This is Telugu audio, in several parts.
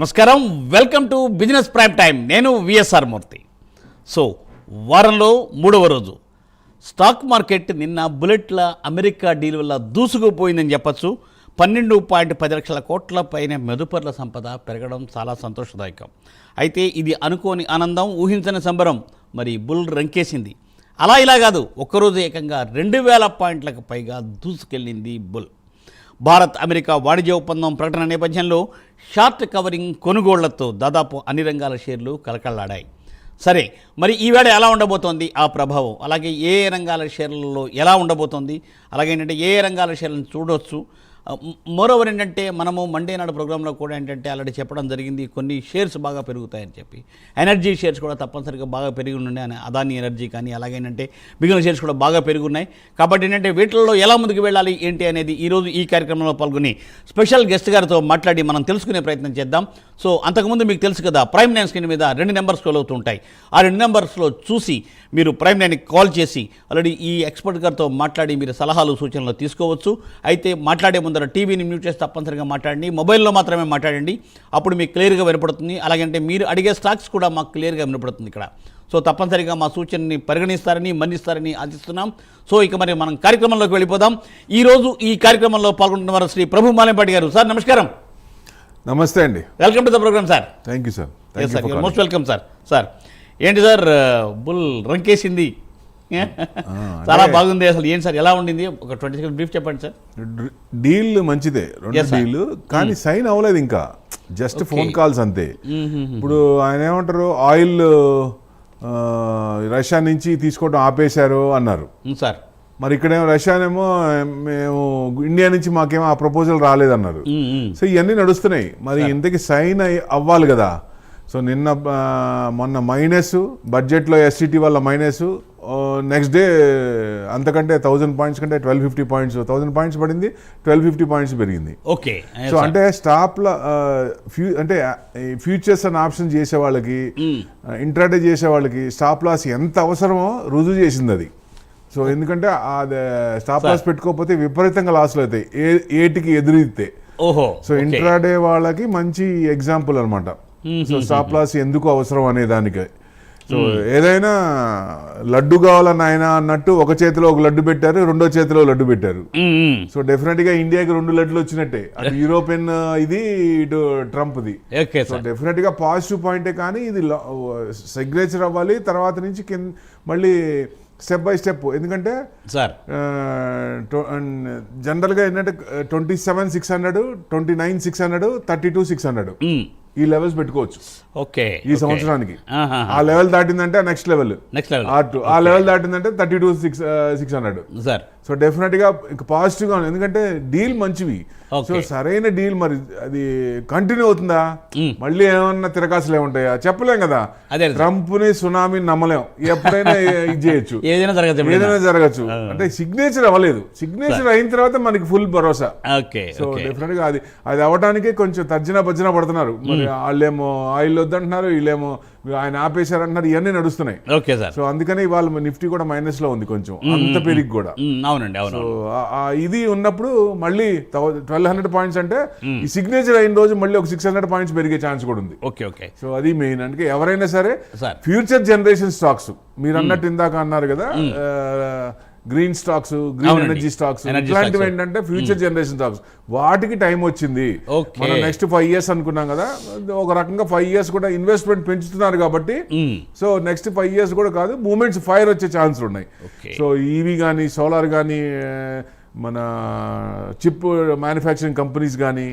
నమస్కారం, welcome to business prime time. నేను విఎస్ఆర్ మూర్తి. సో వారంలో మూడవ రోజు స్టాక్ మార్కెట్ నిన్న బుల్లెట్ల అమెరికా డీల్ వల్ల దూసుకుపోయిందని చెప్పచ్చు. 12.10 లక్షల కోట్ల పైన మెదుపర్ల సంపద పెరగడం చాలా సంతోషదాయకం. అయితే ఇది అనుకోని ఆనందం, ఊహించని సంబరం. మరి బుల్ రంకేసింది. అలా ఇలా కాదు, ఒక్కరోజు ఏకంగా 2000 పాయింట్లకు పైగా దూసుకెళ్ళింది బుల్. భారత్ అమెరికా వాణిజ్య ఒప్పందం ప్రకటన నేపథ్యంలో షార్ట్ కవరింగ్ కొనుగోళ్లతో దాదాపు అన్ని రంగాల షేర్లు కలకల్లాడాయి. సరే, మరి ఈవేళ ఎలా ఉండబోతోంది ఆ ప్రభావం, అలాగే ఏ రంగాల షేర్లలో ఎలా ఉండబోతోంది, అలాగే ఏంటంటే ఏ రంగాల షేర్లను చూడవచ్చు. మరోవర్ ఏంటంటే మనము మండే నాడు ప్రోగ్రాంలో కూడా ఏంటంటే ఆల్రెడీ చెప్పడం జరిగింది, కొన్ని షేర్స్ బాగా పెరుగుతాయని చెప్పి. ఎనర్జీ షేర్స్ కూడా తప్పనిసరిగా బాగా పెరిగి ఉన్నాయి. అదాని ఎనర్జీ కానీ అలాగే ఏంటంటే మిగిలిన షేర్స్ కూడా బాగా పెరిగి ఉన్నాయి. కాబట్టి ఏంటంటే వీటిల్లో ఎలా ముందుకు వెళ్ళాలి ఏంటి అనేది ఈరోజు ఈ కార్యక్రమంలో పాల్గొని స్పెషల్ గెస్ట్ గారితో మాట్లాడి మనం తెలుసుకునే ప్రయత్నం చేద్దాం. సో అంతకుముందు మీకు తెలుసు కదా, ప్రైమ్ లైన్ స్క్రీన్ మీద 2 నెంబర్స్ స్క్రోల్ అవుతూ ఉంటాయి. ఆ 2 నెంబర్స్లో చూసి మీరు ప్రైమ్ లైన్కి కాల్ చేసి ఆల్రెడీ ఈ ఎక్స్పర్ట్ గారితో మాట్లాడి మీరు సలహాలు సూచనలు తీసుకోవచ్చు. అయితే మాట్లాడే ముందర టీవీని మ్యూట్ చేసి తప్పనిసరిగా మాట్లాడండి, మొబైల్లో మాత్రమే మాట్లాడండి. అప్పుడు మీకు క్లియర్గా వినపడుతుంది. అలాగంటే మీరు అడిగే స్టాక్స్ కూడా మాకు క్లియర్గా వినపడుతుంది ఇక్కడ. సో తప్పనిసరిగా మా సూచనని పరిగణిస్తారని మన్నిస్తారని ఆశిస్తున్నాం. సో ఇక మరి మనం కార్యక్రమంలోకి వెళ్ళిపోదాం. ఈరోజు ఈ కార్యక్రమంలో పాల్గొంటున్న వారు శ్రీ ప్రభు మాలెంపాటి గారు. సార్ నమస్కారం. నమస్తే అండి. Welcome to the program sir. Thank you sir. Most welcome sir. Sir ఏంటి సార్, బుల్ రంకేసింది, చాలా బాగుంది. అసలు ఏంటి సార్, ఎలా ఉండింది? ఒక 20 సెకండ్ బ్రీఫ్ చెప్పండి సార్. డీల్ మంచిదే, 2 డీల్ కానీ సైన్ అవ్వలేదు ఇంకా, జస్ట్ ఫోన్ కాల్స్ అంతే. ఇప్పుడు ఆయన ఏమంటారు, ఆయిల్ రష్యా నుంచి తీసుకోవడం ఆపేశారు అన్నారు సార్. మరి ఇక్కడేమో రష్యానేమో మేము ఇండియా నుంచి మాకేమో ఆ ప్రపోజల్ రాలేదన్నారు. సో ఇవన్నీ నడుస్తున్నాయి. మరి ఇంతకీ సైన్ అవ్వాలి కదా. సో మొన్న మైనస్ బడ్జెట్లో ఎస్సిటీ వల్ల మైనస్, నెక్స్ట్ డే అంతకంటే 1000 పాయింట్స్ కంటే 1250 పాయింట్స్, 1000 పాయింట్స్ పడింది, 1250 పాయింట్స్ పెరిగింది. ఓకే. సో అంటే స్టాప్ల అంటే ఫ్యూచర్స్ అండ్ ఆప్షన్ చేసే వాళ్ళకి, ఇంట్రాడే చేసే వాళ్ళకి స్టాప్ లాస్ ఎంత అవసరమో రుజువు చేసింది అది. సో ఎందుకంటే అది స్టాప్ లాస్ పెట్టుకోకపోతే విపరీతంగా లాస్లు అవుతాయి, ఏటికి ఎదురితే. ఓహో. సో ఇంట్రాడే వాళ్ళకి మంచి ఎగ్జాంపుల్ అనమాట. సో స్టాప్ లాస్ ఎందుకు అవసరం అనే దానికి. సో ఏదైనా లడ్డు కావాలని ఆయన అన్నట్టు ఒక చేతిలో ఒక లడ్డు పెట్టారు, రెండో చేతిలో లడ్డు పెట్టారు. సో డెఫినెట్ గా ఇండియాకి 2 లడ్డులు వచ్చినట్టే, అటు యూరోపియన్ ఇది, ఇటు ట్రంప్ది. సో డెఫినెట్ గా పాజిటివ్ పాయింటే. కానీ ఇది సిగ్నేచర్ అవ్వాలి, తర్వాత నుంచి మళ్ళీ స్టెప్ బై స్టెప్. ఎందుకంటే సార్ జనరల్గా ఏంటంటే 27,600, 29,600, 32,600 ఈ లెవెల్స్ పెట్టుకోవచ్చు. ఓకే. ఈ సంవత్సరానికి ఆ లెవెల్ దాటిందంటే నెక్స్ట్ లెవెల్, ఆ లెవెల్ దాటిందంటే 32,600 సార్. సో డెఫినెట్ గా పాజిటివ్ గా ఉంది, ఎందుకంటే డీల్ మంచివి. సో సరైన డీల్. మరి అది కంటిన్యూ అవుతుందా, మళ్ళీ ఏమన్నా తిరగాసులు ఏముంటాయా చెప్పలేం కదా. ట్రంప్ ని సునామీని నమ్మలేం, ఎప్పుడైనా ఇది చేయొచ్చు, ఏదైనా జరగచ్చు. అంటే సిగ్నేచర్ అవ్వలేదు, సిగ్నేచర్ అయిన తర్వాత మనకి ఫుల్ భరోసా. సో డెఫినెట్ గా అది అవ్వడానికి కొంచెం తర్జన పడుతున్నారు. మరి వాళ్ళేమో ఆయిల్ వద్దంటున్నారు, వీళ్ళేమో ఆయన ఆపేశారంటున్నారు, ఇవన్నీ నడుస్తున్నాయి. Okay sir. సో అందుకని వాళ్ళ నిఫ్టీ కూడా మైనస్ లో ఉంది కొంచెం, అంత పెరిగి కూడా. అవునండి, అవును. సో ఇది ఉన్నప్పుడు మళ్ళీ 1200 పాయింట్స్ అంటే ఈ సిగ్నేచర్ అయిన రోజు మళ్ళీ ఒక 600 పాయింట్స్ పెరిగే ఛాన్స్ కూడా ఉంది. Okay okay. సో అది మెయిన్. అంటే ఎవరైనా సరే ఫ్యూచర్ జనరేషన్ స్టాక్స్, మీరు అన్నట్టు ఇందాక అన్నారు కదా, green stocks, green energy stocks, ఇట్లాంటివి ఏంటంటే ఫ్యూచర్ జనరేషన్ స్టాక్స్, వాటికి టైం వచ్చింది. మనం నెక్స్ట్ 5 years అనుకున్నాం కదా, ఒక రకంగా 5 years కూడా ఇన్వెస్ట్మెంట్ పెంచుతున్నారు కాబట్టి. సో నెక్స్ట్ 5 years కూడా కాదు, మూమెంట్స్ ఫైర్ వచ్చే ఛాన్సులు ఉన్నాయి. సో ఈవీ కానీ, సోలార్ కానీ, మన చిప్ మ్యానుఫ్యాక్చరింగ్ కంపెనీస్ కానీ,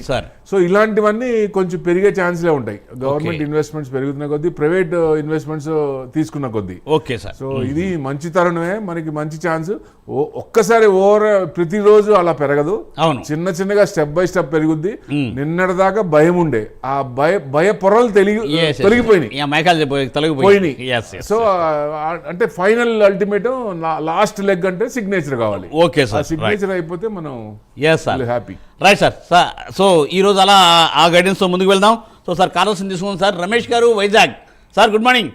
సో ఇలాంటివన్నీ కొంచెం పెరిగే ఛాన్స్లే ఉంటాయి. గవర్నమెంట్ ఇన్వెస్ట్మెంట్స్ పెరుగుతున్న కొద్దీ, ప్రైవేట్ ఇన్వెస్ట్మెంట్స్ తీసుకున్న కొద్దీ. Okay sir. సో ఇది మంచి తరుణమే, మనకి మంచి ఛాన్స్. ఒక్కసారి ప్రతిరోజు అలా పెరగదు, చిన్న చిన్నగా స్టెప్ బై స్టెప్ పెరుగుద్ది. నిన్నటిదాకా భయం ఉండే, ఆ భయ పొరలు తొలగిపోయినాయి. సో అంటే ఫైనల్ అల్టిమేట్ లాస్ట్ లెగ్ అంటే సిగ్నేచర్ కావాలి. Okay sir. సిగ్నేచర్ అయిపోతే మనం హ్యాపీ. Right sir. సో ఈ రోజు అలా ఆ గైడెన్స్ తో ముందుకు వెళ్దాం. సో సార్ కాల్స్ తీసుకుందాం. Sir Ramesh garu, Vizag. Sir good morning.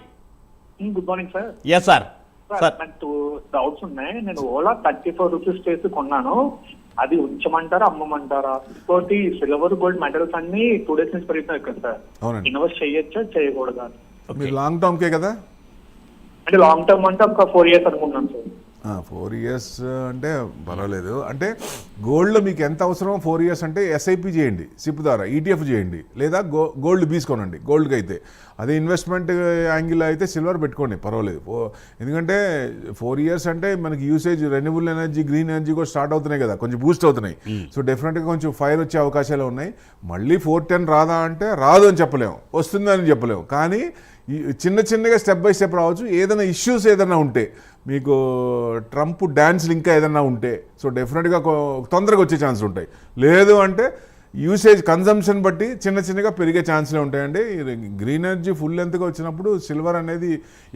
Good morning sir. Yes sir. నాకు డౌట్స్ ఉన్నాయి. నేను ఓలా 34 రూపీస్ చేసి కొన్నాను. అది ఉంచమంటారా అమ్మమంటారా? ఇంకోటి సిల్వర్ గోల్డ్ మెటల్స్ అన్ని 2 days నుంచి పెరుగుతున్నాయి కదా సార్. అవునండి. ఇన్వెస్ట్ చేయొచ్చా చేయకూడదా? మీరు లాంగ్ టర్మ్కే కదా? అంటే లాంగ్ టర్మ్ అంటే ఒక 4 years అనుకున్నాను సార్. 4 years అంటే పర్వాలేదు. అంటే గోల్డ్లో మీకు ఎంత అవసరం 4 years అంటే ఎస్ఐపి చేయండి, సిప్ ద్వారా ఈటీఎఫ్ చేయండి, లేదా గోల్డ్ తీసుకోనండి గోల్డ్కి అయితే. అదే ఇన్వెస్ట్మెంట్ యాంగిల్ అయితే సిల్వర్ పెట్టుకోండి, పర్వాలేదు. ఎందుకంటే 4 years అంటే మనకి usage renewable energy, green energy కూడా స్టార్ట్ అవుతున్నాయి కదా, కొంచెం బూస్ట్ అవుతున్నాయి. సో డెఫినెట్గా కొంచెం ఫైర్ వచ్చే అవకాశాలు ఉన్నాయి. మళ్ళీ 410 రాదా అంటే రాదు అని చెప్పలేము, వస్తుందని చెప్పలేము. కానీ చిన్న చిన్నగా స్టెప్ బై స్టెప్ రావచ్చు. ఏదైనా ఇష్యూస్ ఏదైనా ఉంటే, మీకు ట్రంప్ డ్యాన్స్లు ఇంకా ఏదైనా ఉంటే, సో డెఫినెట్గా తొందరగా వచ్చే ఛాన్స్ ఉంటాయి. లేదు అంటే యూసేజ్ కన్జంప్షన్ బట్టి చిన్న చిన్నగా పెరిగే ఛాన్స్లే ఉంటాయండి. గ్రీన్ ఎనర్జీ ఫుల్ లెంత్గా వచ్చినప్పుడు సిల్వర్ అనేది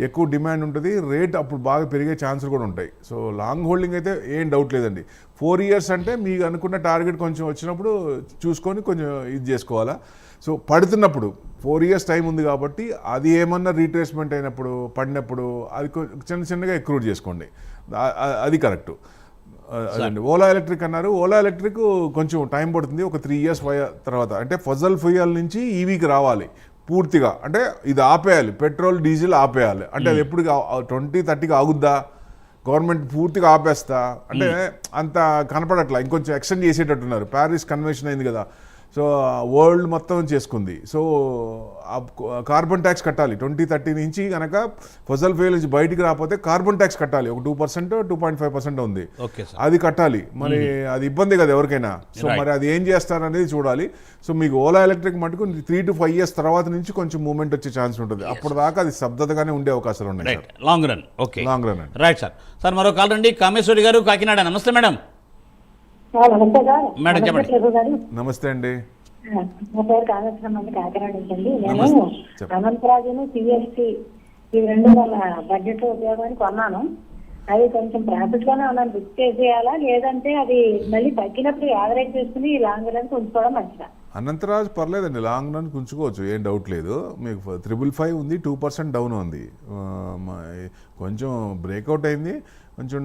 ఎక్కువ డిమాండ్ ఉంటుంది, రేట్ అప్పుడు బాగా పెరిగే ఛాన్సులు కూడా ఉంటాయి. సో లాంగ్ హోల్డింగ్ అయితే ఏం డౌట్ లేదండి. 4 years అంటే మీకు అనుకున్న టార్గెట్ కొంచెం వచ్చినప్పుడు చూసుకొని కొంచెం ఇది చేసుకోవాలా. సో పడుతున్నప్పుడు 4 years టైం ఉంది కాబట్టి అది ఏమన్నా రీట్రేస్మెంట్ అయినప్పుడు పడినప్పుడు అది చిన్న చిన్నగా ఎక్రూట్ చేసుకోండి, అది కరెక్ట్. అదండి. ఓలా ఎలక్ట్రిక్ అన్నారు. ఓలా ఎలక్ట్రిక్ కొంచెం టైం పడుతుంది, ఒక 3 years తర్వాత. అంటే ఫజల్ ఫ్యూయల్ నుంచి ఈవీకి రావాలి పూర్తిగా. అంటే ఇది ఆపేయాలి, పెట్రోల్ డీజిల్ ఆపేయాలి. అంటే అది ఎప్పుడు 2030కి ఆగుద్దా, గవర్నమెంట్ పూర్తిగా ఆపేస్తా అంటే అంత కనపడట్లా. ఇంకొంచెం ఎక్స్టెండ్ చేసేటట్టున్నారు. ప్యారిస్ కన్వెన్షన్ అయింది కదా, సో వరల్డ్ మొత్తం చేసుకుంది. సో కార్బన్ ట్యాక్స్ కట్టాలి 2030 నుంచి. కనుక ఫజల్ ఫ్యూయల్ నుంచి బయటికి రాకపోతే కార్బన్ ట్యాక్స్ కట్టాలి. ఒక 2%, 2.5% ఉంది, అది కట్టాలి. మరి అది ఇబ్బంది కదా ఎవరికైనా. సో మరి అది ఏం చేస్తారనేది చూడాలి. సో మీకు ఓలా ఎలక్ట్రిక్ మటుకు 3 to 5 years తర్వాత నుంచి కొంచెం మూవ్మెంట్ వచ్చే ఛాన్స్ ఉంటుంది. అప్పుడు దాకా అది స్తబ్దతగానే ఉండే అవకాశాలు ఉన్నాయి. Long run. Okay, long run. Right sir. Sir మరో కాల్ రండి, కామేశ్వరి గారు, కాకినాడ. నమస్తే మేడం. నమస్తే సార్. మేడం చెప్పండి. నమస్తే అండి. నా పేరు కామేశ్వరం అండి, కాకినాడ నుంచి. నేను అనంతరాజును సిఎస్సి ఈ రెండు మన బడ్జెట్ ఉపయోగానికి కొన్నాను. అది కొంచెం ప్రాఫిట్ గానే ఉన్నాను. బుక్ చేసేయాలా లేదంటే అది మళ్ళీ తగ్గినప్పుడు యావరేజ్ చేసుకుని లాంగ్ రన్ ఉంచుకోవడం మంచిదా? అనంతరాజ్ పర్లేదండి, లాంగ్ రన్ ఉంచుకోవచ్చు, ఏం డౌట్ లేదు. మీకు 555 ఉంది, 2% డౌన్ ఉంది. కొంచెం బ్రేక్అవుట్ అయింది, కొంచెం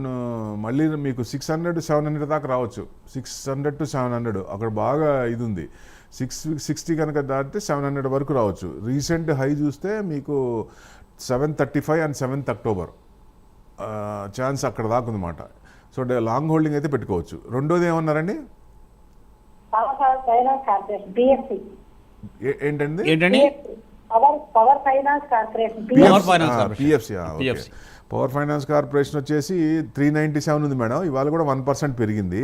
మళ్ళీ మీకు 600 to 700 దాకా రావచ్చు. 600 to 700 అక్కడ బాగా ఇది ఉంది. 660 కనుక దాటితే 700 వరకు రావచ్చు. రీసెంట్ హై చూస్తే మీకు 735 and 7th October ఛాన్స్ అక్కడ దాకా ఉందన్నమాట. సో లాంగ్ హోల్డింగ్ అయితే పెట్టుకోవచ్చు. రెండోది ఏమన్నారండి? ఏంటండి? Power finance corporation, PFC. Power finance corporation వచ్చేసి 397 ఉంది మేడం. ఇవాళ కూడా 1% పెరిగింది.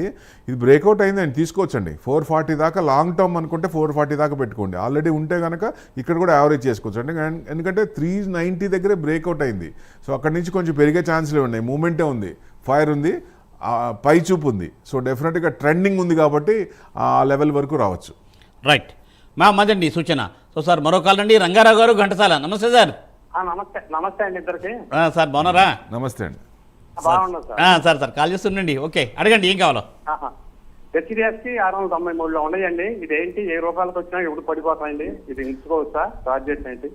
ఇది బ్రేక్అవుట్ అయిందని తీసుకోవచ్చండి. 440 దాకా లాంగ్ టర్మ్ అనుకుంటే 440 దాకా పెట్టుకోండి. ఆల్రెడీ ఉంటే కనుక ఇక్కడ కూడా యావరేజ్ చేసుకోవచ్చు అండి. ఎందుకంటే 390 దగ్గరే బ్రేక్అవుట్ అయింది. సో అక్కడి నుంచి కొంచెం పెరిగే ఛాన్స్లే ఉన్నాయి. మూమెంటే ఉంది, ఫైర్ ఉంది, పై చూపు ఉంది. సో డెఫినెట్గా ట్రెండింగ్ ఉంది కాబట్టి ఆ లెవెల్ వరకు రావచ్చు. రైట్ మదండి సూచన. సో సార్ మరో కాల్ రండి, రంగారావు గారు, ఘంటసాల. నమస్తే సార్. నమస్తే అండి ఇద్దరికి. సార్ బాగున్నారా? నమస్తే అండి. బాగున్నాను సార్. సార్ కాల్ చేస్తుండండి. ఓకే, అడగండి ఏం కావాలో. హెచ్డిఎఫ్సి 693లో ఉన్నాయండి. ఇదేంటి ఏ రూపాయలకు వచ్చినా ఎప్పుడు పడిపోతాయండి? ఇది ఎంచుకోవచ్చా? టార్గెట్ ఏంటి?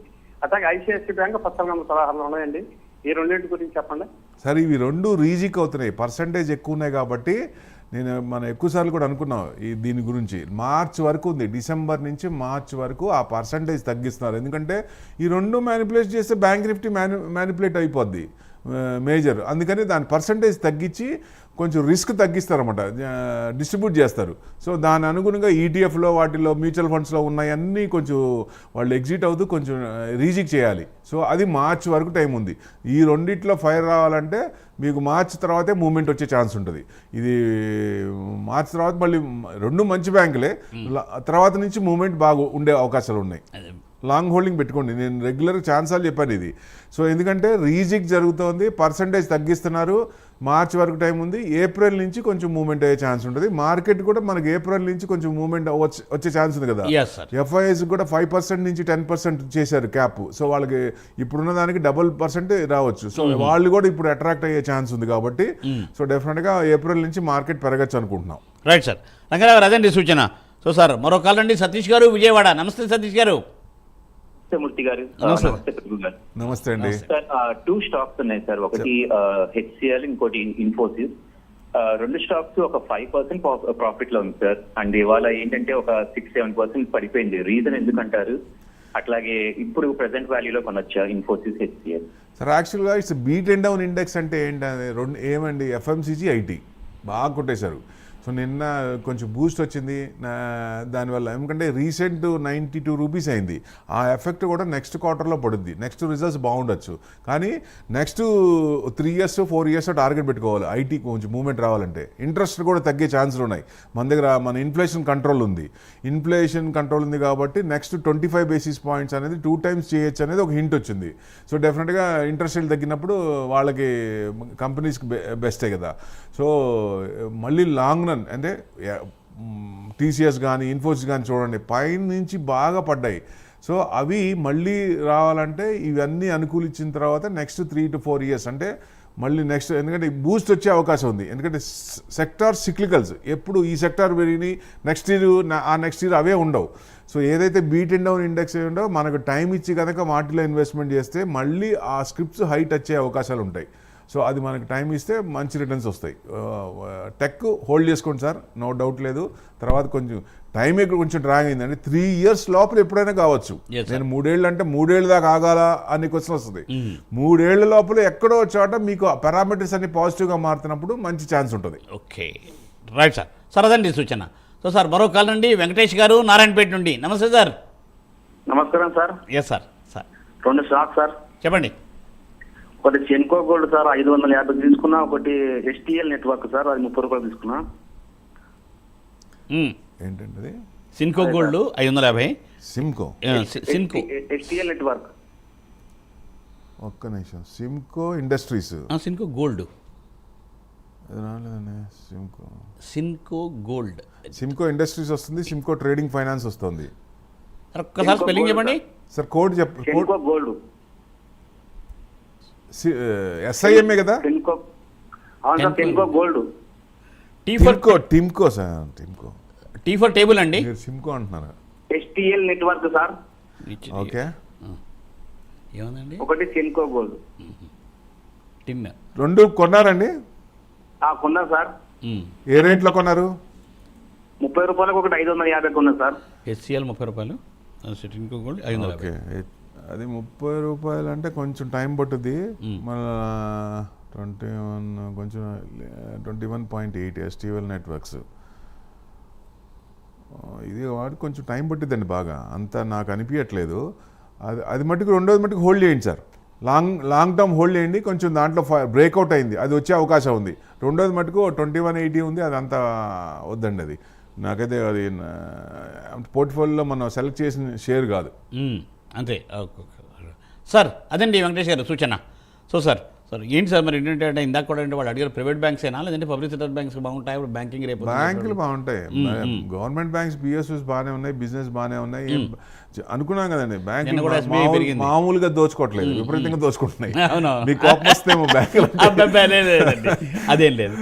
అట్లాగే ఐసిఐసి బ్యాంక్ 16 ఉన్నాయండి. ఈ రెండింటి గురించి చెప్పండి సార్. ఇవి రెండు రీజిక్ అవుతున్నాయి, పర్సంటేజ్ ఎక్కువ ఉన్నాయి కాబట్టి మనం ఎక్కువసార్లు కూడా అనుకున్నాం దీని గురించి. మార్చ్ వరకు ఉంది, డిసెంబర్ నుంచి మార్చ్ వరకు ఆ పర్సంటేజ్ తగ్గిస్తున్నారు. ఎందుకంటే ఈ రెండు మ్యానిపులేట్ చేస్తే బ్యాంక్ నిఫ్టీ మ్యానిపులేట్ అయిపోద్ది మేజర్. అందుకని దాని పర్సంటేజ్ తగ్గించి కొంచెం రిస్క్ తగ్గిస్తారన్నమాట, డిస్ట్రిబ్యూట్ చేస్తారు. సో దాని అనుగుణంగా ఈటీఎఫ్లో వాటిలో మ్యూచువల్ ఫండ్స్లో ఉన్నాయన్నీ కొంచెం వాళ్ళు ఎగ్జిట్ అవుతూ కొంచెం రీజిక్ చేయాలి. సో అది మార్చ్ వరకు టైం ఉంది. ఈ రెండిట్లో ఫైర్ రావాలంటే మీకు మార్చ్ తర్వాతే మూమెంట్ వచ్చే ఛాన్స్ ఉంటుంది. ఇది మార్చ్ తర్వాత మళ్ళీ రెండు మంచి బ్యాంకులే, తర్వాత నుంచి మూమెంట్ బాగా ఉండే అవకాశాలు ఉన్నాయి. లాంగ్ హోల్డింగ్ పెట్టుకోండి. నేను రెగ్యులర్ ఛాన్సాలు చెప్పాను ఇది. సో ఎందుకంటే రీజిక్ జరుగుతోంది, పర్సంటేజ్ తగ్గిస్తున్నారు, మార్చ్ వరకు టైం ఉంది. ఏప్రిల్ నుంచి కొంచెం మూవ్మెంట్ అయ్యే ఛాన్స్ ఉంటుంది. మార్కెట్ కూడా మనకి ఏప్రిల్ నుంచి కొంచెం మూవ్మెంట్ వచ్చే ఛాన్స్ ఉంది కదా. ఎఫ్ఐఎస్ కూడా 5% నుంచి 10% చేశారు క్యాప్. సో వాళ్ళకి ఇప్పుడున్న దానికి 2% రావచ్చు. సో వాళ్ళు కూడా ఇప్పుడు అట్రాక్ట్ అయ్యే ఛాన్స్ ఉంది కాబట్టి సో డెఫినెట్గా ఏప్రిల్ నుంచి మార్కెట్ పెరగచ్చు అనుకుంటున్నాం. Right sir. రంగారావు అదండి సూచన. సో సార్ మరో కాల్ రండి, సతీష్ గారు, విజయవాడ. నమస్తే సతీష్ గారు. మూర్తి గారు. నమస్తే అండి. సార్ 2 స్టాక్స్ ఉన్నాయి సార్. ఒకటి హెచ్సిఎల్, ఇంకోటి ఇన్ఫోసిస్. రెండు స్టాక్స్ ఒక 5% ప్రాఫిట్ లో ఉంది సార్. అండ్ ఇవాళ ఏంటంటే ఒక 6-7% పడిపోయింది. రీజన్ ఎందుకంటారు? అట్లాగే ఇప్పుడు ప్రెసెంట్ వాల్యూలో కొనొచ్చా ఇన్ఫోసిస్, హెచ్సిఎల్? సార్ యాక్చువల్గా it's beat and down index అంటే ఏంటి? రెండు ఏమండి, ఎఫ్ఎంసీజీ, ఐటీ బాగా కొట్టేశారు. సో నిన్న కొంచెం బూస్ట్ వచ్చింది దానివల్ల. ఎందుకంటే రీసెంట్ 92 రూపీస్ అయింది. ఆ ఎఫెక్ట్ కూడా నెక్స్ట్ క్వార్టర్లో పడుద్ది. నెక్స్ట్ రిజల్ట్స్ బాగుండొచ్చు, కానీ నెక్స్ట్ 3 years 4 years టార్గెట్ పెట్టుకోవాలి ఐటీ కొంచెం మూవ్మెంట్ రావాలంటే. ఇంట్రెస్ట్ కూడా తగ్గే ఛాన్సులు ఉన్నాయి. మన దగ్గర మన ఇన్ఫ్లేషన్ కంట్రోల్ ఉంది. ఇన్ఫ్లేషన్ కంట్రోల్ ఉంది కాబట్టి నెక్స్ట్ 25 basis points అనేది 2 times చేయొచ్చు అనేది ఒక హింట్ వచ్చింది. సో డెఫినెట్గా ఇంట్రెస్ట్ రేట్ తగ్గినప్పుడు వాళ్ళకి కంపెనీస్కి బెస్టే కదా. సో మళ్ళీ లాంగ్ రన్ అంటే టీసీఎస్ కానీ ఇన్ఫోసిస్ కానీ చూడండి పైన నుంచి బాగా పడ్డాయి. సో అవి మళ్ళీ రావాలంటే ఇవన్నీ అనుకూలించిన తర్వాత నెక్స్ట్ 3 to 4 years అంటే మళ్ళీ నెక్స్ట్, ఎందుకంటే బూస్ట్ వచ్చే అవకాశం ఉంది. ఎందుకంటే సెక్టార్ సిక్లికల్స్ ఎప్పుడు ఈ సెక్టార్ పెరిగి నెక్స్ట్ ఇయర్ ఆ నెక్స్ట్ ఇయర్ అవే ఉండవు. సో ఏదైతే బీట్ అండ్ డౌన్ ఇండెక్స్ ఉండవు మనకు టైం ఇచ్చి కనుక వాటిలో ఇన్వెస్ట్మెంట్ చేస్తే మళ్ళీ ఆ స్క్రిప్ట్స్ హైట్ వచ్చే అవకాశాలు ఉంటాయి. సో అది మనకి టైం ఇస్తే మంచి రిటర్న్స్ వస్తాయి. టెక్ హోల్డ్ చేసుకోండి సార్, నో డౌట్ లేదు. తర్వాత కొంచెం టైం కొంచెం డ్రాగ్ అయిందండి. 3 years లోపల ఎప్పుడైనా కావచ్చు. నేను 3 ఏళ్ళు అంటే 3 ఏళ్ళ దాకా ఆగాలా అనే క్వశ్చన్ వస్తుంది. 3 ఏళ్ల లోపల ఎక్కడో చోట మీకు పారామీటర్స్ అన్ని పాజిటివ్గా మారుతున్నప్పుడు మంచి ఛాన్స్ ఉంటుంది. Okay, right sir. సార్ అదండి సూచన. సో సార్ మరో కాల్ నుండి వెంకటేష్ గారు నారాయణపేట నుండి. నమస్తే సార్. నమస్కారం sir. Yes sir. Sir 2 stock sir. చెప్పండి. ఒకటి సెన్కో గోల్డ్ సార్ 550 తీసుకున్నా. ఒకటి ఎస్టీఎల్ నెట్వర్క్ సార్, అది 30 రూపాయలు తీసుకున్నా. ఏంటంటే అది Senco gold 550. Simco Senco STL network. ఒక్క నిమిషం. Simco industries, Senco gold, Simco Senco gold, Simco industries వస్తుంది. సిమ్కో ట్రేడింగ్ ఫైనాన్స్ వస్తుంది. ఒక్కసారి స్పెల్లింగ్ చెప్పండి సార్. కోడ్ చెప్పండి. సెన్కో గోల్డ్ ఎస్ఐఎంఏ కదా. సెన్కో, అవును sir, Senco gold. T for Timco sir. Timco T for table అండి. మీరు సిమ్కో అంటున్నారా? STL network sir. ఓకే, ఏముందండి? ఒకటి సెన్కో గోల్డ్. టిన్ 2 కొన్నారండి? కొన్నా సార్. ఏ రేట్లో కొన్నారు? 30 రూపాయలకు ఒకటి 550 కొన్నా సార్. హెచ్సిఎల్ 30 రూపాయలు, సిన్కో గోల్డ్ 550. ఓకే, అది 30 రూపాయలు అంటే కొంచెం టైం పట్టుద్ది. మన 21 కొంచెం 21.8 ఎస్టీఎల్ నెట్వర్క్స్ ఇది వాటి కొంచెం టైం పట్టిద్దండి బాగా. అంత నాకు అనిపించట్లేదు. అది మట్టుకు రెండోది మట్టుకు హోల్డ్ చేయండి సార్. లాంగ్ టర్మ్ హోల్డ్ చేయండి. కొంచెం దాంట్లో బ్రేక్అవుట్ అయింది, అది వచ్చే అవకాశం ఉంది. రెండోది మటుకు 2180 ఉంది, అది అంతా వద్దండి. అది నాకైతే అది పోర్ట్ఫోలియోలో మనం సెలెక్ట్ చేసిన షేర్ కాదు. అంతే. సార్ అదండి వెంకటేష్ గారు సూచన. సో సార్ ఏంటి సార్ మరి ఏంటంటే ఇందాక కూడా అంటే వాళ్ళు అడిగారు ప్రైవేట్ బ్యాంక్స్ అయినా లేదంటే పబ్లిక్ సెక్టర్ బ్యాంక్స్ బాగుంటాయి? ఇప్పుడు బ్యాంకింగ్ రేపు బ్యాంకులు బాగుంటాయి. గవర్నమెంట్ బ్యాంక్స్ బిఎస్ఎస్ బాగానే ఉన్నాయి, బిజినెస్ బాగానే ఉన్నాయి. అనుకున్నాం కదండి బ్యాంకులు మామూలుగా దోచుకోవట్లేదు, విపరీతంగా దోచుకుంటున్నాయి. మీకు కోపం వస్తేమో బ్యాంకులు అదేం లేదు.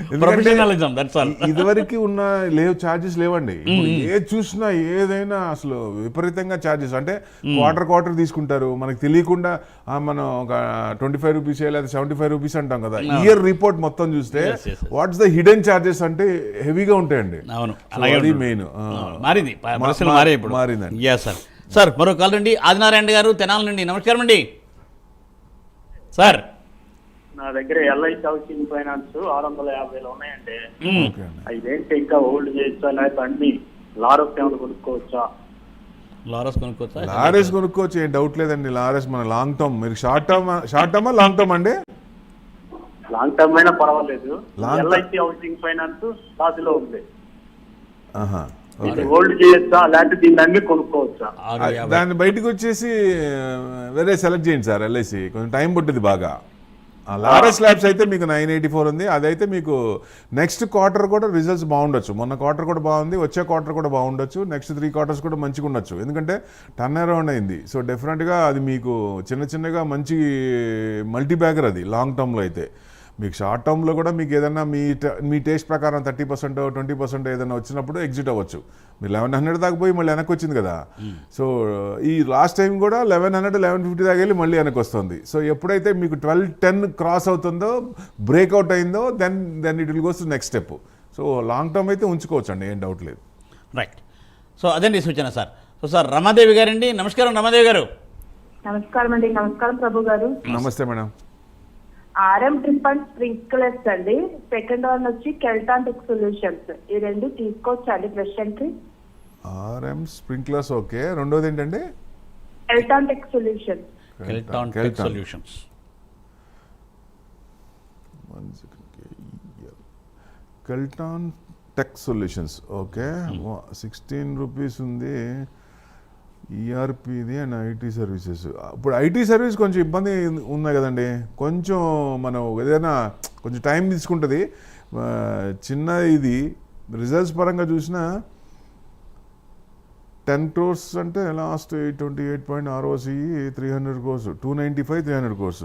ఇదివరకు ఉన్న లేవు ఛార్జెస్ లేవండి. ఏది చూసినా ఏదైనా అసలు విపరీతంగా ఛార్జెస్. అంటే క్వార్టర్ తీసుకుంటారు, మనకు తెలియకుండా. మనం ఒక 25 రూపీస్ లేదా 75 రూపీస్ అంటాం కదా. ఇయర్ రిపోర్ట్ మొత్తం చూస్తే వాట్స్ ద హిడెన్ ఛార్జెస్ అంటే హెవీగా ఉంటాయండి. అవును, అది మెయిన్ మారింది. మారిందండి. సార్ మరో కాల్ రండి. ఆదినారాయణ గారు తెనాలి నుండి. నమస్కారం అండి సార్. నా దగ్గర ఎల్ఐసి హౌసింగ్ ఫైనాన్స్ 650 ఉన్నాయండి. అదేంటి ఇంకా హోల్డ్ చేయొచ్చా లేకపోతే అన్ని లారస్ ఏమైనా కొనుక్కోవచ్చా? లారెస్ కొనుక్కోవచ్చు, ఏం డౌట్ లేదండి. లారెస్ మన లాంగ్ టర్మ్. మీరు షార్ట్ టర్మా లాంగ్ టర్మ్ అండి? లాంగ్ టర్మ్ అయినా పర్వాలేదు. ఎల్ఐసి హౌసింగ్ ఫైనాన్స్ కాసులో ఉంది. హోల్డ్ చేయొచ్చా లేకపోతే దీన్ని అన్ని కొనుక్కోవచ్చా? దాన్ని బయటకు వచ్చేసి వేరే సెలెక్ట్ చేయండి సార్. ఎల్ఐసి కొంచెం టైం పట్టింది బాగా. లారెస్ ల్యాబ్స్ అయితే మీకు 984 ఉంది. అదైతే మీకు నెక్స్ట్ క్వార్టర్ కూడా రిజల్ట్స్ బాగుండొచ్చు. మొన్న క్వార్టర్ కూడా బాగుంది, వచ్చే క్వార్టర్ కూడా బాగుండొచ్చు, నెక్స్ట్ 3 quarters కూడా మంచిగా ఉండొచ్చు. ఎందుకంటే టర్న్ అరౌండ్ అయింది. సో డెఫినెట్గా అది మీకు చిన్నగా మంచి మల్టీ బ్యాగర్ అది లాంగ్ టర్మ్లో అయితే. మీకు షార్ట్ టర్మ్లో కూడా మీకు ఏదైనా మీ టేస్ట్ ప్రకారం 30% 20% ఏదైనా వచ్చినప్పుడు ఎగ్జిట్ అవ్వచ్చు. మీరు 1100 దాకా పోయి మళ్ళీ వెనక్కి వచ్చింది కదా. సో ఈ లాస్ట్ టైం కూడా 1100 1150 దాకా వెళ్ళి మళ్ళీ వెనక్కి వస్తుంది. సో ఎప్పుడైతే మీకు 1210 క్రాస్ అవుతుందో, బ్రేక్అవుట్ అయిందో, then it will goes to next step. So long term అయితే ఉంచుకోవచ్చు అండి, ఏం డౌట్ లేదు. రైట్. సో అదండి సూచన సార్. సో సార్ రమాదేవి గారండి, నమస్కారం రమాదేవి గారు. నమస్కారం అండి. నమస్కారం ప్రభు గారు. నమస్తే madam. RM drip and sprinklers అండి. సెకండ్ వన్ వచ్చి కెల్టాన్ టెక్ సొల్యూషన్స్. ఈ రెండు తీసుకోవచ్చా అండి fresh entry? RM sprinklers okay. రెండోది ఏంటండి? Kellton tech solutions. Kellton tech solutions. Kellton tech solutions okay. 16 rupees ఉంది. ఈఆర్పిది అండ్ ఐటీ సర్వీసెస్. ఇప్పుడు ఐటీ సర్వీస్ కొంచెం ఇబ్బంది ఉన్నాయి కదండి. కొంచెం మనం ఏదైనా కొంచెం టైం తీసుకుంటుంది. చిన్న ఇది రిజల్ట్స్ పరంగా చూసినా 10 crores అంటే లాస్ట్ 828 ROCE 300 crores, 295 300 crores.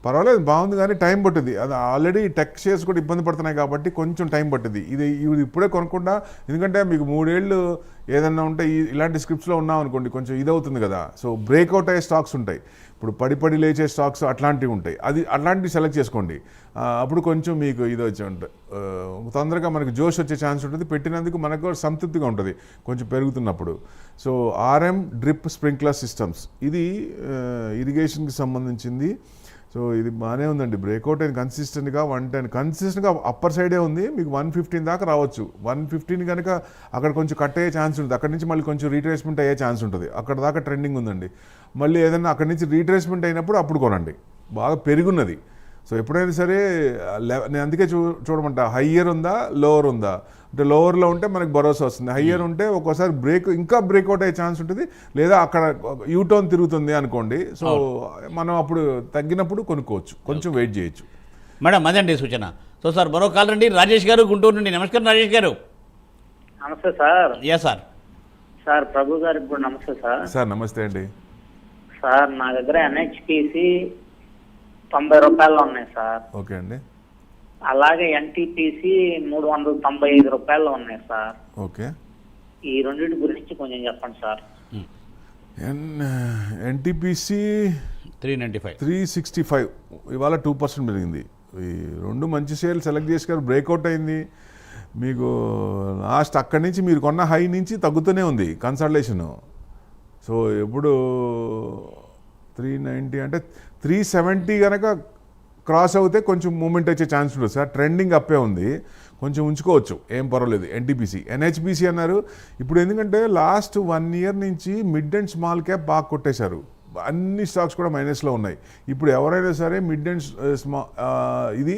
పర్వాలేదు, బాగుంది, కానీ టైం పట్టుద్ది. అది ఆల్రెడీ టెక్ షేర్స్ కూడా ఇబ్బంది పడుతున్నాయి కాబట్టి కొంచెం టైం పట్టుద్ది. ఇది ఇప్పుడే కొనకుండా, ఎందుకంటే మీకు 3 ఏళ్ళు ఏదన్నా ఉంటే ఇలాంటి స్క్రిప్ట్స్లో ఉన్నాం అనుకోండి, కొంచెం ఇదవుతుంది కదా. సో బ్రేక్అవుట్ అయ్యే స్టాక్స్ ఉంటాయి, ఇప్పుడు పడి లేచే స్టాక్స్ అట్లాంటివి ఉంటాయి. అట్లాంటివి సెలెక్ట్ చేసుకోండి. అప్పుడు కొంచెం మీకు ఇది వచ్చి ఉంటుంది, తొందరగా మనకు జోష్ వచ్చే ఛాన్స్ ఉంటుంది. పెట్టినందుకు మనకు సంతృప్తిగా ఉంటుంది కొంచెం పెరుగుతున్నప్పుడు. So RM drip sprinkler systems, ఇది ఇరిగేషన్కి సంబంధించింది. సో ఇది బాగానే ఉందండి. బ్రేక్అవుట్ అయిన కన్సిస్టెంట్గా 110 కన్సిస్టెంట్గా అప్పర్ సైడే ఉంది. మీకు 115 దాకా రావచ్చు. 115 కనుక అక్కడ కొంచెం కట్ అయ్యే ఛాన్స్ ఉంటుంది. అక్కడ నుంచి మళ్ళీ కొంచెం రీట్రేస్మెంట్ అయ్యే ఛాన్స్ ఉంటుంది. అక్కడ దాకా ట్రెండింగ్ ఉందండి. మళ్ళీ ఏదైనా అక్కడి నుంచి రీట్రేస్మెంట్ అయినప్పుడు అప్పుడు కొనండి. బాగా పెరుగున్నది. సో ఎప్పుడైనా సరే నేను అందుకే చూడమంటా, హయ్యర్ ఉందా లోవర్ ఉందా అంటే, లోవర్లో ఉంటే మనకు భరోసా వస్తుంది. హయ్యర్ ఉంటే ఒక్కోసారి ఇంకా బ్రేక్అవుట్ అయ్యే ఛాన్స్ ఉంటుంది, లేదా అక్కడ యూటర్న్ తిరుగుతుంది అనుకోండి. సో మనం అప్పుడు తగ్గినప్పుడు కొనుక్కోవచ్చు, కొంచెం వెయిట్ చేయొచ్చు. మేడం అదండి సూచన. సో సార్ మరో కాల్ రండి, రాజేష్ గారు గుంటూరు నుండి. నమస్కారం రాజేష్ గారు. నమస్తే సార్. Yeah sir. సార్ ప్రభు గారు ఇప్పుడు నమస్తే సార్. సార్ నమస్తే అండి. సార్ నా దగ్గర NHPC 90 రూపాయలు ఉన్నాయి సార్. ఓకే అండి. అలాగే NTPC 395 రూపాయలు ఉన్నాయి సార్. ఓకే. ఈ రెండింటి గురించి కొంచెం చెప్పండి సార్. NTPC 395 365 ఇవాళ 2% పెరిగింది. ఈ రెండు మంచి షేర్లు సెలెక్ట్ చేసి బ్రేక్అవుట్ అయింది. మీకు లాస్ట్ అక్కడి నుంచి మీరు కొన్న హై నుంచి తగ్గుతూనే ఉంది కన్సల్టేషను. సో ఎప్పుడు 390 అంటే 370 కనుక క్రాస్ అవుతే కొంచెం మూమెంట్ వచ్చే ఛాన్స్ ఉంటుంది సార్. ట్రెండింగ్ అప్పే ఉంది, కొంచెం ఉంచుకోవచ్చు, ఏం పర్వాలేదు. NTPC NHPC అన్నారు. ఇప్పుడు ఎందుకంటే లాస్ట్ 1 year నుంచి మిడ్ అండ్ స్మాల్ క్యాప్ బాగా కొట్టేశారు. అన్ని స్టాక్స్ కూడా మైనస్లో ఉన్నాయి. ఇప్పుడు ఎవరైనా సరే మిడ్ అండ్ ఇది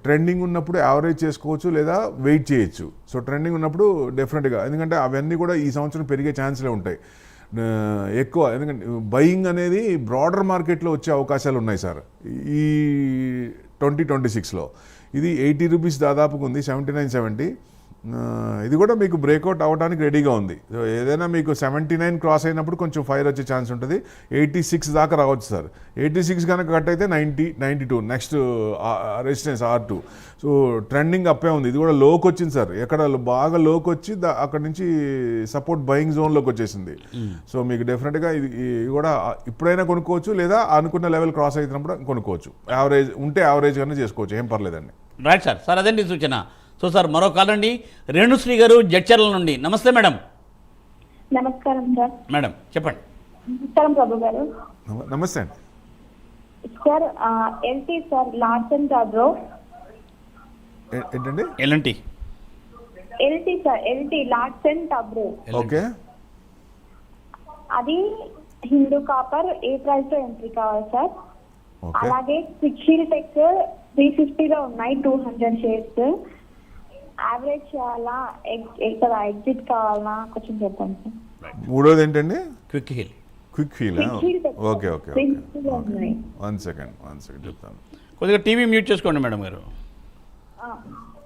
ట్రెండింగ్ ఉన్నప్పుడు యావరేజ్ చేసుకోవచ్చు, లేదా వెయిట్ చేయొచ్చు. సో ట్రెండింగ్ ఉన్నప్పుడు డెఫినెట్గా, ఎందుకంటే అవన్నీ కూడా ఈ సంవత్సరం పెరిగే ఛాన్స్లే ఉంటాయి ఎక్కువ. ఎందుకంటే బయింగ్ అనేది బ్రాడర్ మార్కెట్లో వచ్చే అవకాశాలు ఉన్నాయి సార్ ఈ 2026లో. ఇది 80 రూపీస్ దాదాపుగా ఉంది, 79.70. ఇది కూడా మీకు బ్రేక్అవుట్ అవ్వడానికి రెడీగా ఉంది. సో ఏదైనా మీకు 79 క్రాస్ అయినప్పుడు కొంచెం ఫైర్ వచ్చే ఛాన్స్ ఉంటుంది. 86 దాకా రావచ్చు సార్. 86 కనుక కట్ అయితే 90 92 next resistance R2. So trending అప్పే ఉంది. ఇది కూడా లోకి వచ్చింది సార్. ఎక్కడ బాగా లోకి వచ్చి అక్కడ నుంచి సపోర్ట్ బయింగ్ జోన్లోకి వచ్చేసింది. సో మీకు డెఫినెట్గా ఇది కూడా ఇప్పుడైనా కొనుక్కోవచ్చు, లేదా అనుకున్న లెవెల్ క్రాస్ అయినప్పుడు కొనుక్కోవచ్చు. యావరేజ్ ఉంటే యావరేజ్ గానే చేసుకోవచ్చు, ఏం పర్లేదండి. Right sir. సార్ అదండి సూచన. సో సార్ మరో కాల్ అండి, రేణుశ్రీ గారు జడ్చర్ల నుండి. నమస్తే మేడం. నమస్కారం సార్. మేడం చెప్పండి. నమస్కారం ప్రభు గారు. నమస్తే అండి. Sir LT sir Larsen Toubro. ఏంటండి? LNT sir LT Larsen Toubro. Okay. అది హిందూ కాపర్ ఏ ప్రైస్ లో ఎంట్రీ కావాలి సార్? అలాగే క్విక్ టెక్ 350లో ఉన్నాయి 200 షేర్స్. యావరేజ్ చేయాలా, ఎగ్జిట్ కావాలా, కొంచెం చెప్పండి సార్. మూడోది ఏంటండి? Quick heal. ఓకే. 1 సెకండ్ చెప్తాను. కొద్దిగా టీవీ మ్యూట్ చేసుకోండి మేడం గారు.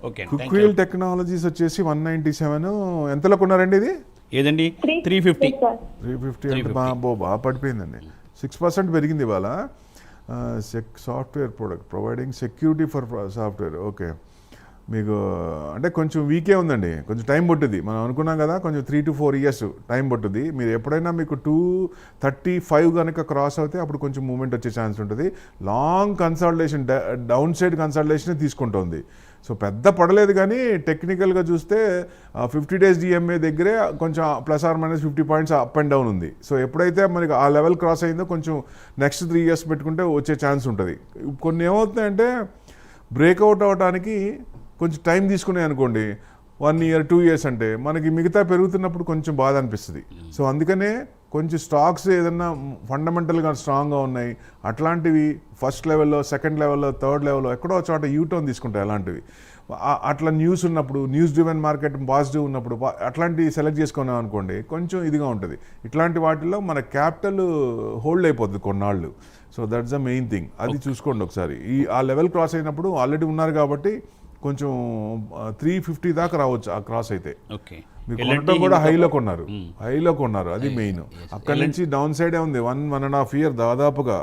ఓకే. క్విక్ హీల్ టెక్నాలజీస్ వచ్చేసి 197. ఎంతలో కొన్నారండి ఇది? ఏదండి? 350 350 అంటే బాగా పడిపోయిందండి. 6% పెరిగింది ఇవాళ. Software product providing security for software. Okay, మీకు అంటే కొంచెం వీకే ఉందండి, కొంచెం టైం పట్టుద్ది. మనం అనుకున్నాం కదా కొంచెం 3 to 4 years టైం పట్టుద్ది. మీరు ఎప్పుడైనా మీకు 235 కనుక క్రాస్ అవుతే అప్పుడు కొంచెం మూమెంట్ వచ్చే ఛాన్స్ ఉంటుంది. Long consultation, down side consultation తీసుకుంటుంది. సో పెద్ద పడలేదు, కానీ టెక్నికల్గా చూస్తే 50 days DMA దగ్గరే కొంచెం ±50 points అప్ అండ్ డౌన్ ఉంది. సో ఎప్పుడైతే మనకి ఆ లెవెల్ క్రాస్ అయిందో కొంచెం నెక్స్ట్ 3 years పెట్టుకుంటే వచ్చే ఛాన్స్ ఉంటుంది. కొన్ని ఏమవుతుందంటే బ్రేక్అవుట్ అవ్వడానికి కొంచెం టైం తీసుకునే అనుకోండి, 1 year 2 years అంటే మనకి మిగతా పెరుగుతున్నప్పుడు కొంచెం బాధ అనిపిస్తుంది. సో అందుకనే కొంచెం స్టాక్స్ ఏదన్నా ఫండమెంటల్గా స్ట్రాంగ్గా ఉన్నాయి అట్లాంటివి ఫస్ట్ లెవెల్లో, సెకండ్ లెవెల్లో, థర్డ్ లెవెల్లో ఎక్కడో చోట యూటర్న్ తీసుకుంటాయి. అలాంటివి అట్లా న్యూస్ ఉన్నప్పుడు, న్యూస్ డ్రివెన్ మార్కెట్ పాజిటివ్ ఉన్నప్పుడు అట్లాంటివి సెలెక్ట్ చేసుకున్నాం అనుకోండి కొంచెం ఇదిగా ఉంటుంది. ఇట్లాంటి వాటిల్లో మన క్యాపిటల్ హోల్డ్ అయిపోతుంది కొన్నాళ్ళు. So that's the main thing. అది చూసుకోండి ఒకసారి. ఆ లెవెల్ క్రాస్ అయినప్పుడు ఆల్రెడీ ఉన్నారు కాబట్టి కొంచెం 350 దాకా రావచ్చు ఆ క్రాస్ అయితే. మీరు కొనడం కూడా హైలో కొన్నారు, అది మెయిన్. అక్కడి నుంచి డౌన్ సైడే ఉంది 1.5 year దాదాపుగా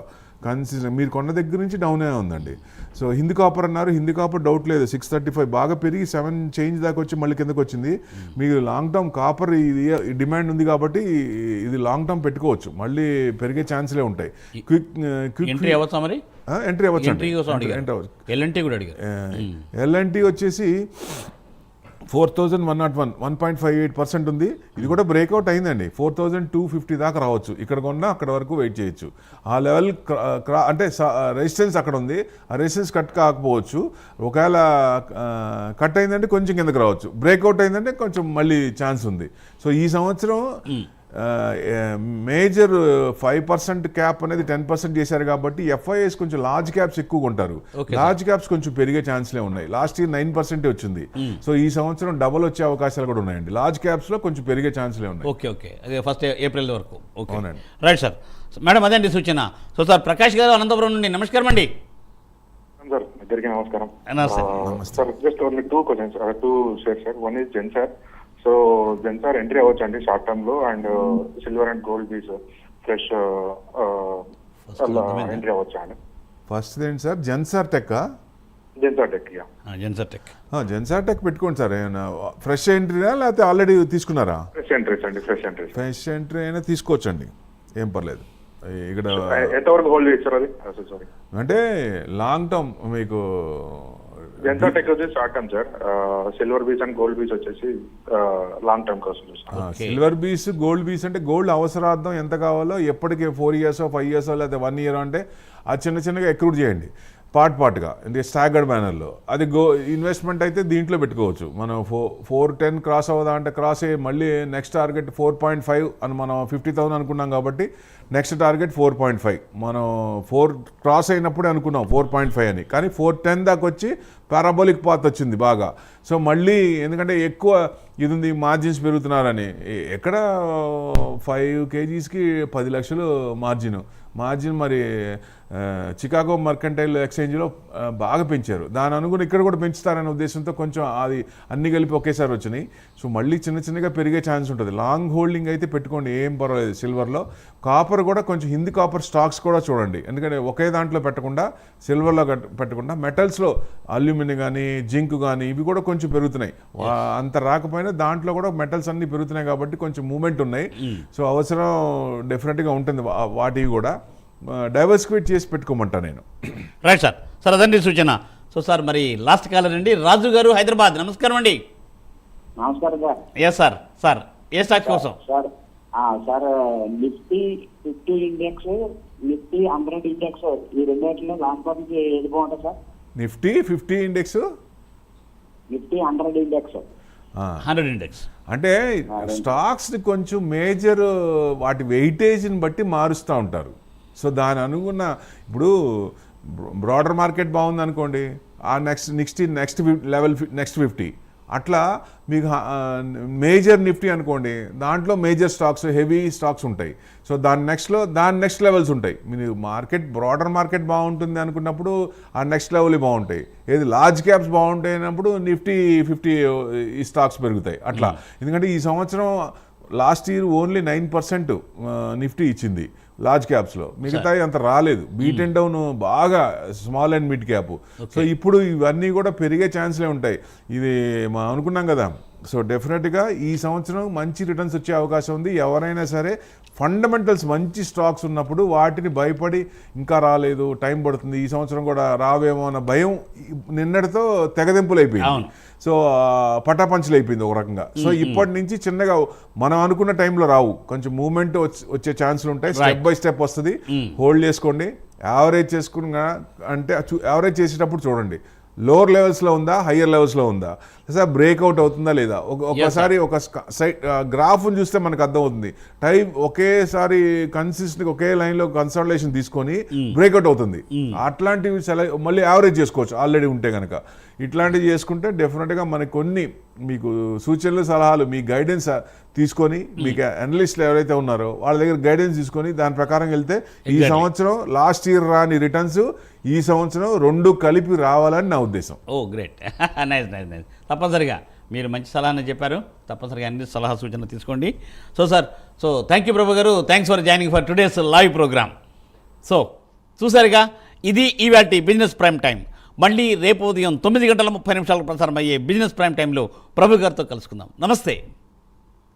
కన్సిస్టెంట్. మీరు కొన్న దగ్గర నుంచి డౌనే ఉందండి. సో హిందీ కాపర్ అన్నారు, హిందీ కాపర్ డౌట్ లేదు, 635 బాగా పెరిగి 7 చేంజ్ దాకా వచ్చి మళ్ళీ కిందకు వచ్చింది. మీకు లాంగ్ టర్మ్ కాపర్ ఇది డిమాండ్ ఉంది కాబట్టి ఇది లాంగ్ టర్మ్ పెట్టుకోవచ్చు, మళ్ళీ పెరిగే ఛాన్స్లే ఉంటాయి. క్విక్ ఎంట్రీ అవ్వచ్చు మరి, ఎంట్రీ అవ్వచ్చు. ఎల్ఎన్టీ వచ్చేసి 4101, 1.58% ఉంది. ఇది కూడా బ్రేక్అవుట్ అయిందండి, 4250 దాకా రావచ్చు. ఇక్కడ కొన్నా అక్కడ వరకు వెయిట్ చేయొచ్చు. ఆ లెవెల్ అంటే రెసిస్టెన్స్ అక్కడ ఉంది, ఆ రెసిస్టెన్స్ కట్ కాకపోవచ్చు. ఒకవేళ కట్ అయిందంటే కొంచెం కిందకి రావచ్చు, బ్రేక్అవుట్ అయిందంటే కొంచెం మళ్ళీ ఛాన్స్ ఉంది. సో ఈ సంవత్సరం మేజర్ 5% క్యాప్ అనేది 10% చేశారు కాబట్టి FIIs కొంచెం లార్జ్ క్యాప్స్ ఎక్కువగా ఉంటారు. లార్జ్ క్యాప్స్ కొంచెం పెరిగే ఛాన్స్లే ఉన్నాయి. లాస్ట్ ఇయర్ 9% వచ్చింది. సో ఈ సంవత్సరం డబల్ వచ్చే అవకాశాలు కూడా ఉన్నాయండి. లార్జ్ క్యాప్స్ లో కొంచెం పెరిగే ఛాన్స్లే ఉన్నాయి. ఓకే, అదే ఫస్ట్ ఏప్రిల్ వరకు. అవునండి, రైట్ సార్. మేడం అదే అండి సూచన. సో సార్ ప్రకాష్ గారు అనంతపురం నుండి, నమస్కారం అండి. సార్ ఇద్దరికి నమస్కారం. Sir just only 2 questions, 2 shares sir. One is Zensar. So Zensar entry అవ్వచ్చు అండి షార్ట్ టర్మ్ లో, అండ్ సిల్వర్ అండ్ గోల్డ్ బీస్ ఫ్రెష్ ఎంట్రీ అవ్వచ్చు అండి. ఫస్ట్ ఏంటి sir, Zensar tech Zensar tech పెట్టుకోండి సార్. ఏమైనా ఫ్రెష్ ఎంట్రీనా లేకపోతే ఆల్రెడీ తీసుకున్నారా? ఫ్రెష్ ఎంట్రీస్ అండి. ఫ్రెష్ ఎంట్రీ అయినా తీసుకోవచ్చండి, ఏం పర్లేదు. ఇక్కడ ఎంతవరకు హోల్డ్ చేస్తారు అది? సారీ అంటే లాంగ్ టర్మ్ మీకు జెన్సార్ టెక్ వచ్చేసి short term sir. Silver bees and gold బీస్ వచ్చేసి లాంగ్ టర్మ్ కోసం. సిల్వర్ బీస్, గోల్డ్ బీస్ అంటే గోల్డ్ అవసరార్థం ఎంత కావాలో ఎప్పటికీ 4 years 5 years లేదా 1 year అంటే ఆ చిన్నగా ఎక్రూట్ చేయండి పార్ట్గా, అంటే స్టాగర్డ్ మేనర్లో. అది ఇన్వెస్ట్మెంట్ అయితే దీంట్లో పెట్టుకోవచ్చు. మనం 410 క్రాస్ అవ్వదా అంటే క్రాస్ అయ్యి మళ్ళీ నెక్స్ట్ టార్గెట్ 4.5 అని మనం 50,000 అనుకున్నాం కాబట్టి నెక్స్ట్ టార్గెట్ 4.5. మనం 4 క్రాస్ అయినప్పుడే అనుకున్నాం 4.5 అని, కానీ 410 దాకా వచ్చి పారాబోలిక్ పాత్ వచ్చింది బాగా. సో మళ్ళీ ఎందుకంటే ఎక్కువ ఇది ఉంది, మార్జిన్స్ పెరుగుతున్నారని. ఎక్కడ 5 kgsకి 10 లక్షలు మార్జిన్ మరి చికాగో మర్కంటైల్ ఎక్స్చేంజ్లో బాగా పెంచారు. దాని అనుగుణ ఇక్కడ కూడా పెంచుతారనే ఉద్దేశంతో కొంచెం అది అన్ని కలిపి ఒకేసారి వచ్చినాయి. సో మళ్ళీ చిన్నగా పెరిగే ఛాన్స్ ఉంటుంది. లాంగ్ హోల్డింగ్ అయితే పెట్టుకోండి, ఏం పర్వాలేదు. సిల్వర్లో, కాపర్ కూడా కొంచెం హిందీ కాపర్ స్టాక్స్ కూడా చూడండి, ఎందుకంటే ఒకే దాంట్లో పెట్టకుండా సిల్వర్లో పెట్టకుండా మెటల్స్లో అల్యూమినియం కానీ జింక్ కానీ ఇవి కూడా కొంచెం పెరుగుతున్నాయి. అంత రాకపోయినా దాంట్లో కూడా మెటల్స్ అన్ని పెరుగుతున్నాయి కాబట్టి కొంచెం మూమెంట్ ఉన్నాయి. సో అవసరం డెఫినెట్గా ఉంటుంది వాటివి కూడా. డైవర్సిఫైడ్ చేసి పెట్టుకోమంటా నేను. Right sir. సార్ అదండి సూచన. సో సార్ మరి లాస్ట్ కాలర్ అండి రాజు గారు, హైదరాబాద్. నమస్కారం అండి. నమస్కారం సార్. Yes sir. సార్ ఏ స్టాక్స్ కోసం? Sir Nifty 50 index, Nifty 100 index, ఈ రెండింటిలో లాంగ్ టర్మ్ కి ఏది బాగుంటుంది sir? Nifty 50 index, Nifty 100 index. 100 index అంటే స్టాక్స్ని కొంచెం మేజర్ వాటి వెయిటేజ్ని బట్టి మారుస్తూ ఉంటారు. సో దాని అనుకున్న ఇప్పుడు బ్రాడర్ మార్కెట్ బాగుంది అనుకోండి, ఆ నెక్స్ట్ లెవెల్ నెక్స్ట్ 50 అట్లా. మీకు మేజర్ నిఫ్టీ అనుకోండి, దాంట్లో మేజర్ స్టాక్స్, హెవీ స్టాక్స్ ఉంటాయి. సో దాని నెక్స్ట్ లెవెల్స్ ఉంటాయి. మీరు బ్రాడర్ మార్కెట్ బాగుంటుంది అనుకున్నప్పుడు ఆ నెక్స్ట్ లెవెల్ బాగుంటాయి. ఏది లార్జ్ క్యాప్స్ బాగుంటాయి అన్నప్పుడు నిఫ్టీ 50 ఈ స్టాక్స్ పెరుగుతాయి అట్లా. ఎందుకంటే ఈ సంవత్సరం లాస్ట్ ఇయర్ ఓన్లీ 9% నిఫ్టీ ఇచ్చింది. లార్జ్ క్యాప్స్లో, మిగతాయి అంత రాలేదు. బీట్ అండ్ డౌన్ బాగా small and mid cap. So ఇప్పుడు ఇవన్నీ కూడా పెరిగే ఛాన్స్లే ఉంటాయి. ఇది మనం అనుకున్నాం కదా. సో డెఫినెట్గా ఈ సంవత్సరం మంచి రిటర్న్స్ వచ్చే అవకాశం ఉంది. ఎవరైనా సరే ఫండమెంటల్స్ మంచి స్టాక్స్ ఉన్నప్పుడు వాటిని భయపడి ఇంకా రాలేదు, టైం పడుతుంది, ఈ సంవత్సరం కూడా రావేమో అన్న భయం నిన్నటితో తెగదెంపులు అయిపోయింది. సో పటాపంచులు అయిపోయింది ఒక రకంగా. సో ఇప్పటి నుంచి చిన్నగా మనం అనుకున్న టైంలో రావు, కొంచెం మూవ్మెంట్ వచ్చే ఛాన్సులు ఉంటాయి. స్టెప్ బై స్టెప్ వస్తుంది. హోల్డ్ చేసుకోండి. యావరేజ్ చేసుకున్నా అంటే యావరేజ్ చేసేటప్పుడు చూడండి లోవర్ లెవెల్స్లో ఉందా, హయ్యర్ లెవెల్స్లో ఉందా, సార్ బ్రేక్అవుట్ అవుతుందా లేదా. ఒకసారి ఒక సైడ్ గ్రాఫ్ని చూస్తే మనకు అర్థమవుతుంది. టైం ఒకేసారి కన్సిస్టెంట్గా ఒకే లైన్లో కన్సల్టేషన్ తీసుకొని బ్రేక్అవుట్ అవుతుంది. అట్లాంటివి మళ్ళీ యావరేజ్ చేసుకోవచ్చు ఆల్రెడీ ఉంటే కనుక. ఇట్లాంటివి చేసుకుంటే డెఫినెట్గా మనకి కొన్ని మీకు సూచనలు, సలహాలు, మీ గైడెన్స్ తీసుకొని, మీకు అనలిస్టులు ఎవరైతే ఉన్నారో వాళ్ళ దగ్గర గైడెన్స్ తీసుకొని దాని ప్రకారం వెళ్తే ఈ సంవత్సరం లాస్ట్ ఇయర్ రాని రిటర్న్స్ ఈ సంవత్సరం రెండు కలిపి రావాలని నా ఉద్దేశం. ఓ గ్రేట్, నైస్ నైస్ నైస్. తప్పనిసరిగా మీరు మంచి సలహాని చెప్పారు. తప్పనిసరిగా అన్ని సలహా సూచనలు తీసుకోండి. So sir, so thank you Prabhu గారు. Thanks for joining for today's live programme. So చూసారుగా, ఇది ఇవాల్టి బిజినెస్ ప్రైమ్ టైం. మళ్ళీ రేపు ఉదయం 9 గంటల 30 నిమిషాలకు ప్రసారం అయ్యే బిజినెస్ ప్రైమ్ టైంలో ప్రభు గారితో కలుసుకుందాం. నమస్తే.